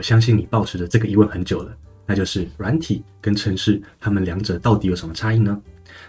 我相信你抱持着这个疑问很久了，那就是软体跟程式，它们两者到底有什么差异呢？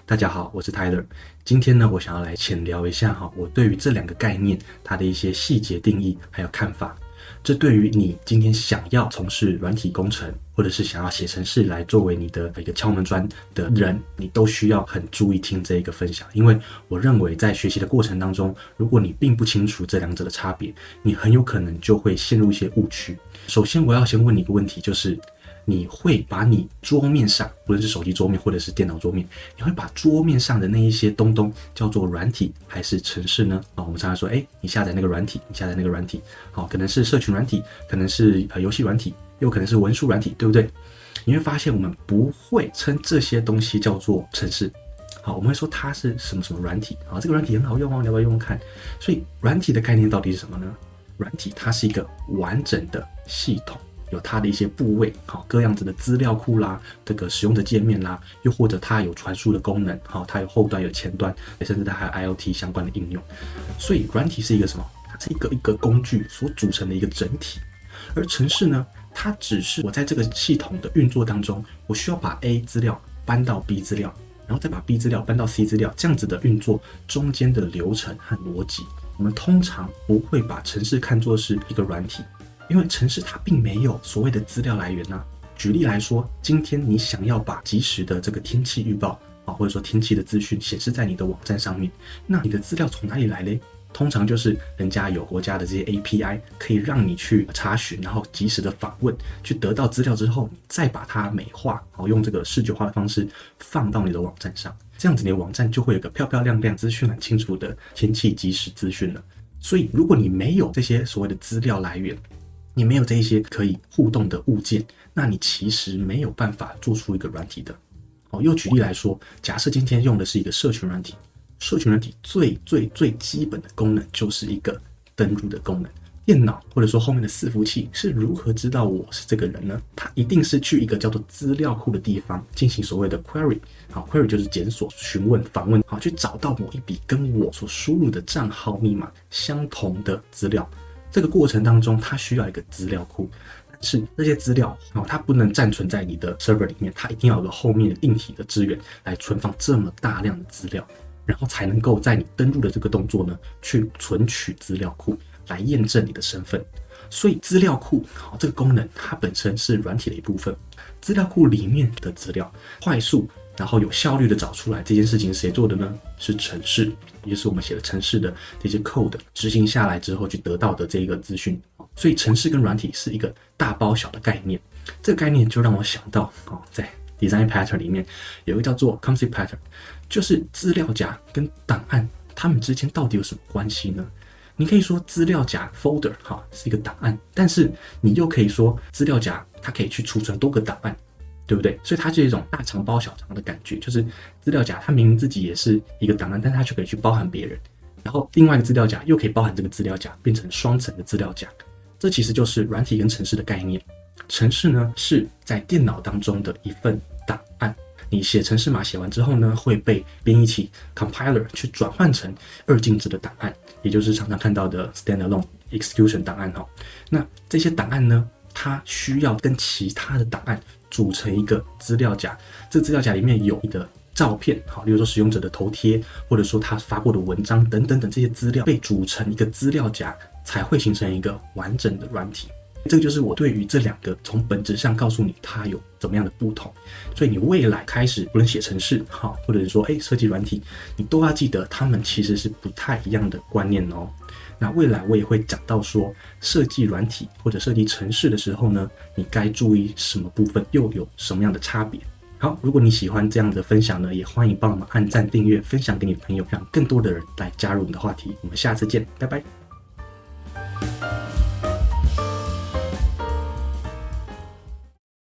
大家好，我是 Tyler。今天呢，我想要来浅聊一下我对于这两个概念它的一些细节定义还有看法。这对于你今天想要从事软体工程，或者是想要写程式来作为你的一个敲门砖的人，你都需要很注意听这一个分享。因为我认为在学习的过程当中，如果你并不清楚这两者的差别，你很有可能就会陷入一些误区。首先我要先问你一个问题，就是你会把你桌面上，无论是手机桌面或者是电脑桌面，你会把桌面上的那一些东东叫做软体还是程式呢？我们常常说，你下载那个软体，你下载那个软体，可能是社群软体，可能是游戏软体，又可能是文书软体，对不对？你会发现我们不会称这些东西叫做程式。我们会说它是什么什么软体，这个软体很好用你要不要用用看？所以软体的概念到底是什么呢？软体它是一个完整的系统，有它的一些部位，各样子的资料库啦，这个使用者界面啦，又或者它有传输的功能，它有后端有前端，甚至它还有 IoT 相关的应用。所以软体是一个什么？它是一个工具所组成的一个整体。而程式呢，它只是我在这个系统的运作当中，我需要把 A 资料搬到 B 资料，然后再把 B 资料搬到 C 资料，这样子的运作中间的流程和逻辑，我们通常不会把程式看作是一个软体。因为程式它并没有所谓的资料来源举例来说，今天你想要把即时的这个天气预报或者说天气的资讯显示在你的网站上面，那你的资料从哪里来嘞？通常就是人家有国家的这些 API 可以让你去查询，然后即时的访问，去得到资料之后，你再把它美化，用这个视觉化的方式放到你的网站上，这样子你的网站就会有个漂漂亮亮、资讯很清楚的天气即时资讯了。所以如果你没有这些所谓的资料来源，你没有这一些可以互动的物件，那你其实没有办法做出一个软体的。又举例来说，假设今天用的是一个社群软体，社群软体最基本的功能就是一个登录的功能。电脑或者说后面的伺服器是如何知道我是这个人呢？它一定是去一个叫做资料库的地方进行所谓的 query。query 就是检索、询问、访问，去找到某一笔跟我所输入的账号密码相同的资料。这个过程当中，它需要一个资料库，但是这些资料它不能暂存在你的 server 里面，它一定要有个后面的硬体的资源来存放这么大量的资料，然后才能够在你登录的这个动作呢，去存取资料库来验证你的身份。所以资料库这个功能，它本身是软体的一部分。资料库里面的资料快速然后有效率的找出来，这件事情谁做的呢？是程式，也就是我们写的程式的这些 code 执行下来之后去得到的这个资讯。所以程式跟软体是一个大包小的概念。这个概念就让我想到在 design pattern 里面有一个叫做 concept pattern， 就是资料夹跟档案它们之间到底有什么关系呢？你可以说资料夹 folder 是一个档案，但是你又可以说资料夹它可以去储存多个档案，对不对？所以它是一种大肠包小肠的感觉，就是资料夹它明明自己也是一个档案，但是它却可以去包含别人，然后另外一个资料夹又可以包含这个资料夹，变成双层的资料夹。这其实就是软体跟程式的概念。程式呢是在电脑当中的一份档案，你写程式码写完之后呢，会被编译器 compiler 去转换成二进制的档案，也就是常常看到的 standalone execution 档案。那这些档案呢，它需要跟其他的档案组成一个资料夹，这个资料夹里面有你的照片，例如说使用者的头贴，或者说他发过的文章等等等，这些资料被组成一个资料夹，才会形成一个完整的软体。这个就是我对于这两个从本质上告诉你它有怎么样的不同。所以你未来开始不论写程式或者是说设计软体，你都要记得它们其实是不太一样的观念哦。那未来我也会讲到说，设计软体或者设计程式的时候呢，你该注意什么部分，又有什么样的差别。好，如果你喜欢这样的分享呢，也欢迎帮我们按赞、订阅、分享给你的朋友，让更多的人来加入我们的话题。我们下次见，拜拜。